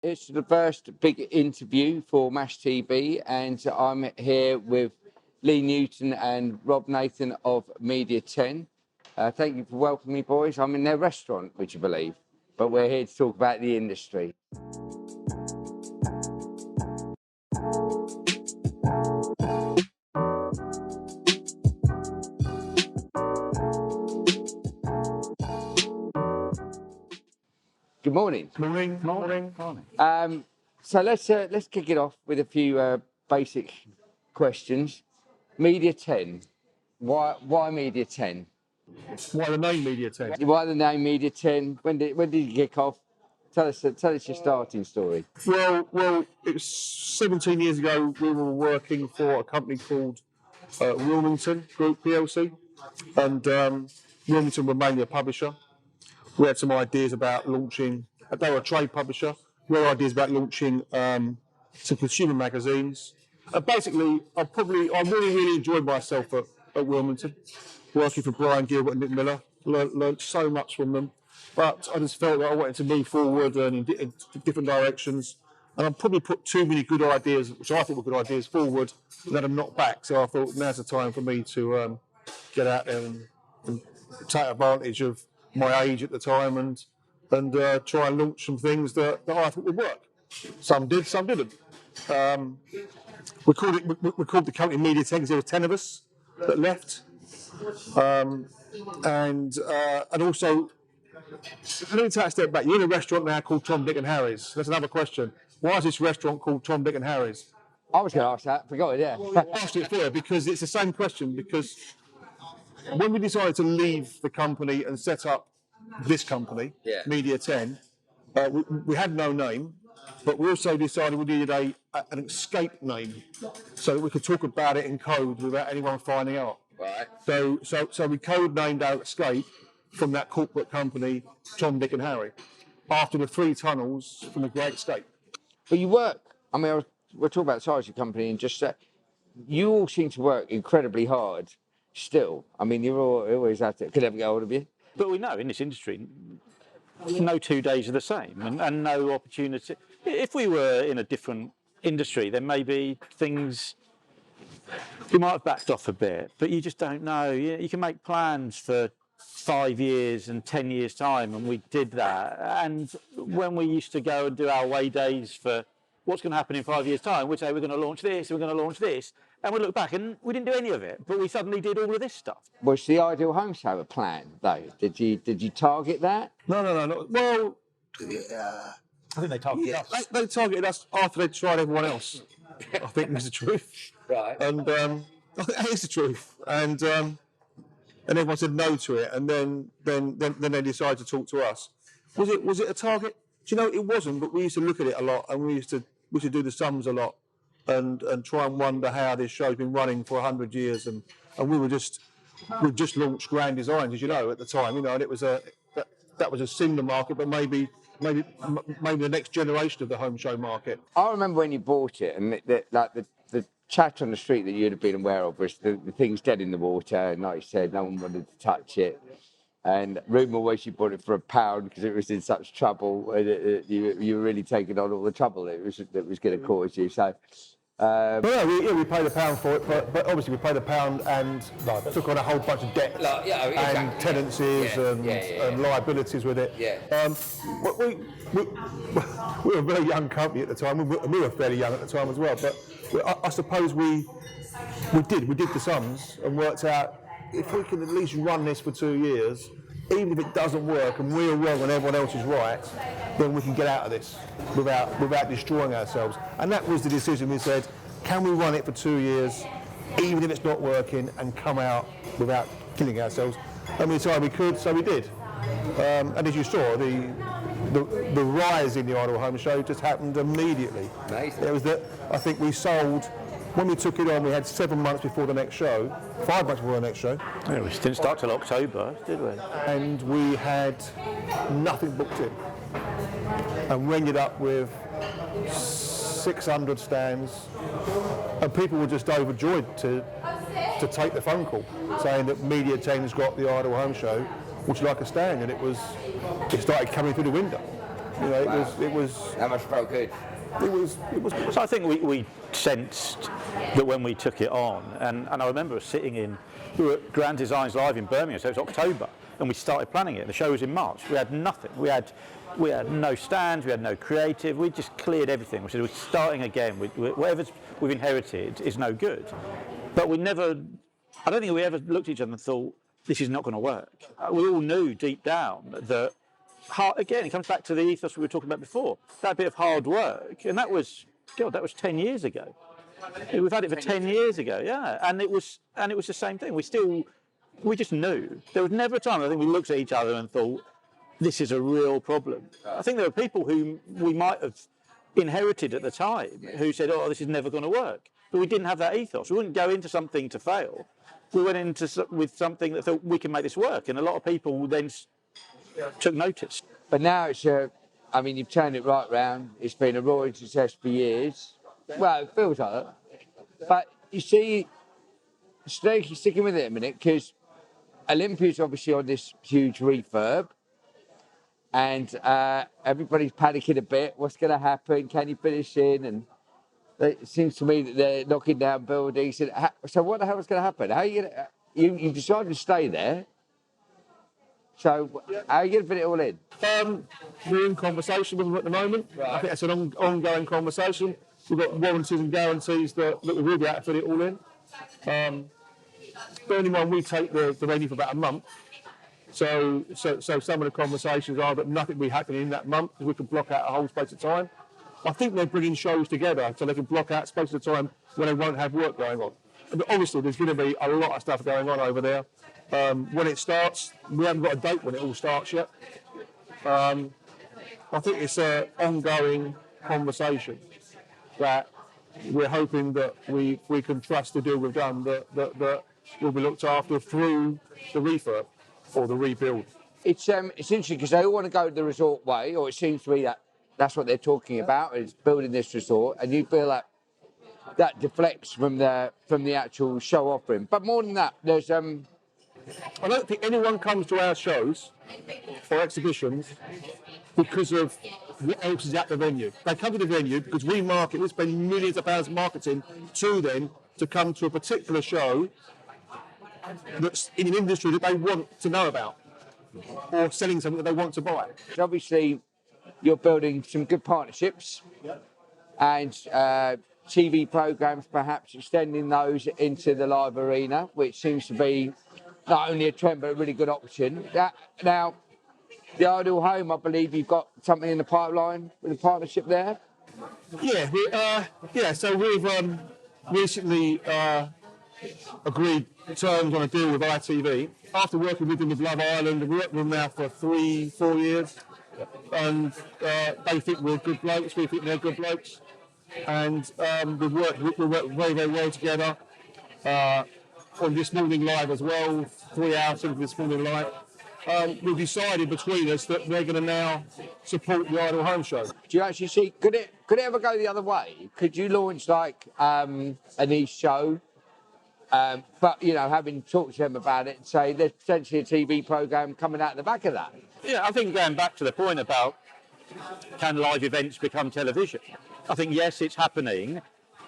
It's the first big interview for MASH TV, and I'm here with Lee Newton and Rob Nathan of Media 10. Thank you for welcoming me, boys. I'm in their restaurant, would you believe? But we're here to talk about the industry. Good morning. Morning. So let's kick it off with a few basic questions. Media 10. Why Media 10? Why the name Media 10? Why the name Media 10? When did you kick off? Tell us your starting story. Well, it was 17 years ago. We were working for a company called Wilmington Group PLC, and Wilmington were mainly a publisher. We had some ideas about launching. They were a trade publisher. We had ideas about launching some consumer magazines. Basically, I really enjoyed myself at Wilmington, working for Brian Gilbert and Nick Miller. Learned so much from them. But I just felt that I wanted to move forward and in different directions. And I probably put too many good ideas, which I thought were good ideas, forward and let them knock back. So I thought now's the time for me to get out there and take advantage of my age at the time and try and launch some things that I thought would work. Some did, some didn't. We called the company Media 10 because there were 10 of us that left. And also, let me take a step back. You're in a restaurant now called Tom, Dick and Harry's. That's another question. Why is this restaurant called Tom, Dick and Harry's? I was going to ask that. Forgot it. Yeah. I asked it for you because it's the same question. Because when we decided to leave the company and set up this company, Media 10, we had no name, but we also decided we needed an escape name so that we could talk about it in code without anyone finding out. Right. So we code named our escape from that corporate company, Tom, Dick and Harry, after the 3 tunnels from the Great Escape. But you work. I mean, we're talking about the size of your company, and just you all seem to work incredibly hard. Still, I mean, you always have to. Could never get hold of you. But we know in this industry, no 2 days are the same, and no opportunity. If we were in a different industry, then maybe things we might have backed off a bit. But you just don't know. You can make plans for 5 years and 10 years time, and we did that. And when we used to go and do our away days for what's going to happen in 5 years' time, we'd say we're going to launch this, we're going to launch this, and we look back and we didn't do any of it, but we suddenly did all of this stuff. Was the Ideal Home Show a plan though? Did you target that? No. Well, I think they targeted us. They targeted us after they'd tried everyone else. I think is the truth. Right. And I think that is the truth. And everyone said no to it, and then they decided to talk to us. Was it a target? Do you know, it wasn't, but we used to look at it a lot, and we used to do the sums a lot, and try and wonder how this show's been running for 100 years, and we've just launched Grand Designs, as you know, at the time, you know, and it was that was a similar market, but maybe the next generation of the home show market. I remember when you bought it, and the chat on the street that you'd have been aware of was the thing's dead in the water, and like you said, no one wanted to touch it. And rumour was you bought it for £1 because it was in such trouble. You were really taking on all the trouble that was going to cause you. So, we paid £1 for it, but obviously we paid £1 and took on a whole bunch of debt and tenancies and liabilities with it. Yeah. We were a very young company at the time. We were fairly young at the time as well. But I suppose we did the sums and worked out, if we can at least run this for 2 years, even if it doesn't work and we're wrong and everyone else is right, then we can get out of this without destroying ourselves. And that was the decision. We said, can we run it for 2 years, even if it's not working, and come out without killing ourselves? And we decided we could, so we did. And as you saw, the rise in the Ideal Home Show just happened immediately. Amazing. It was that I think we sold. When we took it on, we had 7 months before the next show, 5 months before the next show. Yeah, we didn't start till October, did we? And we had nothing booked in. And we ended up with 600 stands, and people were just overjoyed to take the phone call, saying that Media 10's got the Ideal Home Show, would you like a stand? And it started coming through the window. You know, Wow. it was, That must felt good. it was. So I think we sensed that when we took it on, and I remember us sitting in, we were at Grand Designs Live in Birmingham, so it was October, and we started planning it. The show was in March. We had nothing. We had no stands, we had no creative. We just cleared everything. We said we're starting again. Whatever we've inherited is no good. But we never, I don't think we ever looked at each other and thought, this is not going to work. We all knew deep down that, again, it comes back to the ethos we were talking about before, that bit of hard work. And that was 10 years ago. We've had it for 10 years ago, yeah. And it was the same thing. We just knew. There was never a time I think we looked at each other and thought, this is a real problem. I think there were people who we might have inherited at the time who said, oh, this is never going to work. But we didn't have that ethos. We wouldn't go into something to fail. We went into with something that thought we can make this work. And a lot of people then took notice. But now it's you've turned it right round. It's been a roaring success for years. Well, it feels like that. But you see, sticking with it a minute, because Olympia's obviously on this huge refurb, and everybody's panicking a bit. What's going to happen? Can you finish in? And it seems to me that they're knocking down buildings. So what the hell is going to happen? How are you going to? You've decided to stay there. So how are you going to fit it all in? We're in conversation with them at the moment. Right. I think that's an ongoing conversation. We've got warranties and guarantees that we will be able to fit it all in. Bearing in mind, we take the venue for about a month. So some of the conversations are that nothing will be happening in that month, because we can block out a whole space of time. I think they're bringing shows together so they can block out space of time when they won't have work going on. But obviously, there's going to be a lot of stuff going on over there. When it starts, we haven't got a date when it all starts yet. I think it's an ongoing conversation that we're hoping that we can trust the deal we've done, that will be looked after through the refurb or the rebuild. It's interesting because they all want to go the resort way, or it seems to me that that's what they're talking about, is building this resort, and you feel like that deflects from the actual show offering. But more than that, there's I don't think anyone comes to our shows or exhibitions because of what else is at the venue. They come to the venue because we spend millions of pounds marketing to them to come to a particular show that's in an industry that they want to know about, or selling something that they want to buy. Obviously you're building some good partnerships and TV programmes, perhaps extending those into the live arena, which seems to be not only a trend but a really good option. Now, the Ideal Home, I believe you've got something in the pipeline with a partnership there? Yeah, so we've recently agreed terms on a deal with ITV. After working with them with Love Island, we've worked with them now for 3-4 years, and they think we're good blokes, we think they're good blokes, and we've worked very, very well together. On This Morning Live as well, 3 hours of This Morning Live. We've decided between us that we're going to now support the Ideal Home show. Do you actually see, could it ever go the other way? Could you launch like a niche show, but having talked to them about it and say there's potentially a TV programme coming out of the back of that? Yeah, I think going back to the point about can live events become television, I think yes, it's happening,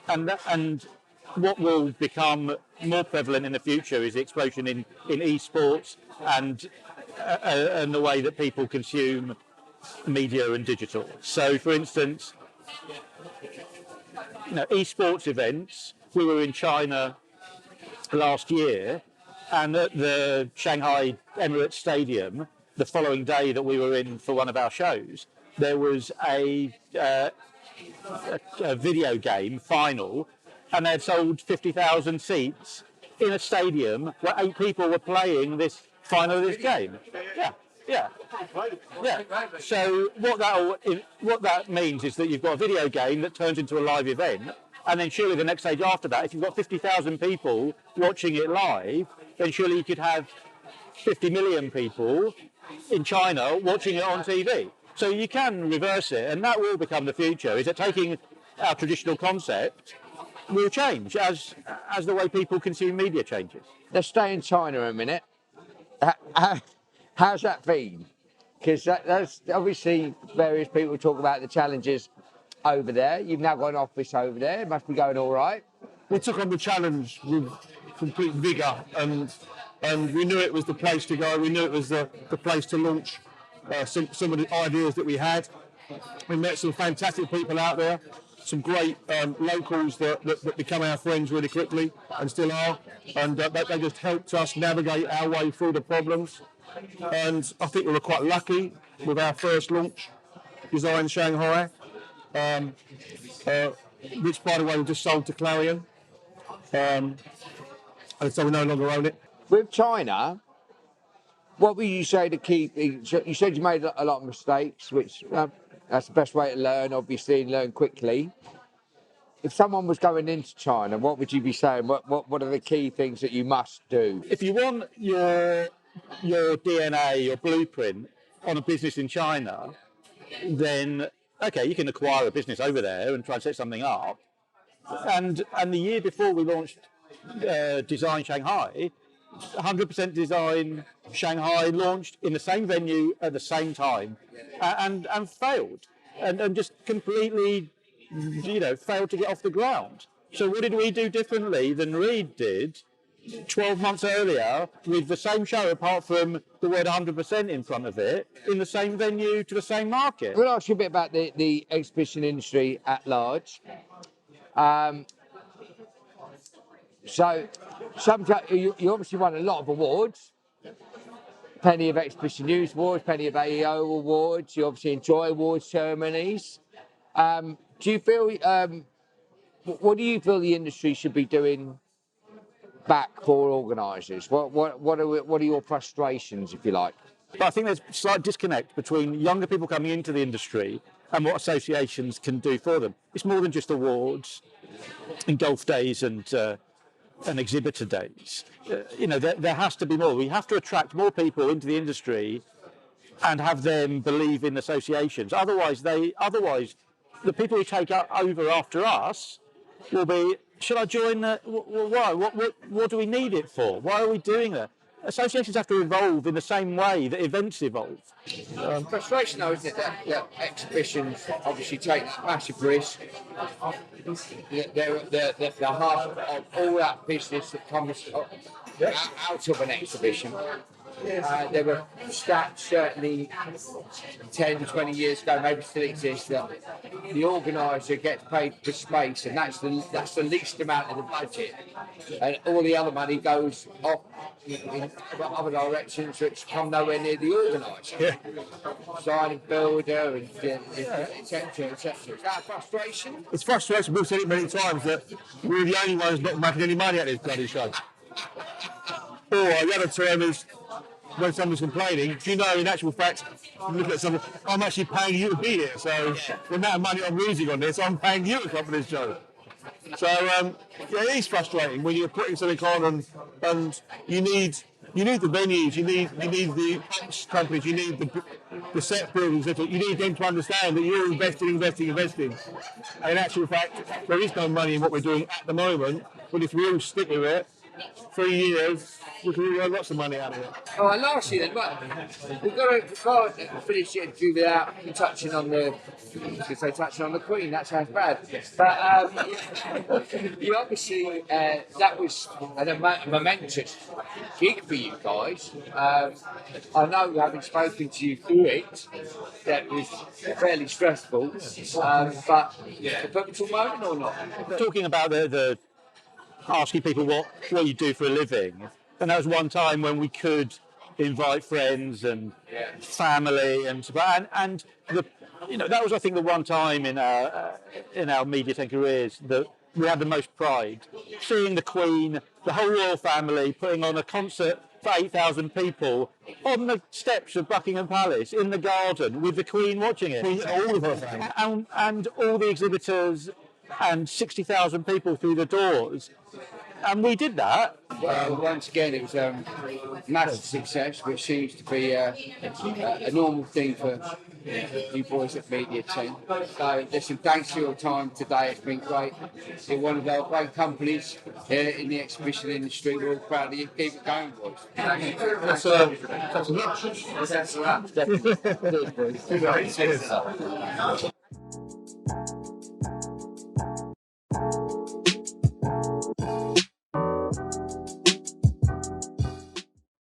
and what will become more prevalent in the future is the explosion in esports and the way that people consume media and digital. So, for instance, esports events. We were in China last year, and at the Shanghai Emirates Stadium, the following day that we were in for one of our shows, there was a video game final, and they had sold 50,000 seats in a stadium where 8 people were playing this final of this game. Yeah. So what that means is that you've got a video game that turns into a live event, and then surely the next stage after that, if you've got 50,000 people watching it live, then surely you could have 50 million people in China watching it on TV. So you can reverse it, and that will become the future, is that taking our traditional concept will change as the way people consume media changes. Let's stay in China a minute. How's that been? Because that's obviously various people talk about the challenges over there. You've now got an office over there. It must be going all right. We took on the challenge with complete vigour, and we knew it was the place to go. We knew it was the place to launch some of the ideas that we had. We met some fantastic people out there, some great locals that become our friends really quickly and still are, and they just helped us navigate our way through the problems. And I think we were quite lucky with our first launch, Design Shanghai, which, by the way, we just sold to Clarion, and so we no longer own it. With China, what would you say to keep? You said you made a lot of mistakes, which that's the best way to learn, obviously, and learn quickly. If someone was going into China, what would you be saying? What are the key things that you must do? If you want your DNA, your blueprint on a business in China, then okay, you can acquire a business over there and try and set something up. And the year before we launched Design Shanghai, 100% Design Shanghai launched in the same venue at the same time, and failed, and just completely, failed to get off the ground. So what did we do differently than Reed did 12 months earlier with the same show, apart from the word 100% in front of it, in the same venue to the same market? We'll ask you a bit about the exhibition industry at large. So, you obviously won a lot of awards, plenty of Exhibition News Awards, plenty of AEO awards. You obviously enjoy awards ceremonies. Do you feel? What do you feel the industry should be doing back for organisers? What are your frustrations, if you like? But I think there's a slight disconnect between younger people coming into the industry and what associations can do for them. It's more than just awards and golf days and exhibitor days. There has to be more. We have to attract more people into the industry and have them believe in associations. Otherwise, the people who take over after us will be, should I join? Why? What do we need it for? Why are we doing that? Associations have to evolve in the same way that events evolve. Frustration, though, isn't it, that exhibitions obviously take that massive risk. The half of all that business that comes out of an exhibition. There were stats certainly 10, 20 years ago, maybe still exist, that the organiser gets paid for space, and that's the least amount of the budget, and all the other money goes off in other directions which come nowhere near the organiser. Yeah. Signing builder, and etc. Is that a frustration? It's frustration. We've said it many times that we're the only ones not making any money at this bloody show. Or the other term is, when someone's complaining, do you know, in actual fact, you look at someone, I'm actually paying you to be here, so the amount of money I'm losing on this, I'm paying you to come for this show. So, it is frustrating when you're putting something on and you need the venues, you need the ops companies, you need the set buildings, you need them to understand that you're investing. And in actual fact, there is no money in what we're doing at the moment, but if we all stick with it, 3 years, we can earn lots of money out of it. Oh, and lastly then, we've got to finish the interview without touching on the Queen. That sounds bad, but you obviously that was a momentous gig for you guys. I know, having spoken to you through it, that was fairly stressful, but a pivotal moment or not? Talking about the asking people what you do for a living, and that was one time when we could invite friends and family and that was, I think, the one time in our media careers that we had the most pride, seeing the Queen, the whole royal family putting on a concert for 8,000 people on the steps of Buckingham Palace in the garden with the Queen watching it, All of her family. and all the exhibitors and 60,000 people through the doors. and we did that. Well, once again, it was massive success, which seems to be a normal thing for you boys at Media Team. So, listen, thanks for your time today. It's been great. You're one of our great companies in the exhibition industry. We're all proud of you. Keep it going, boys. That's a That's a wrap. Definitely. Cheers, boys.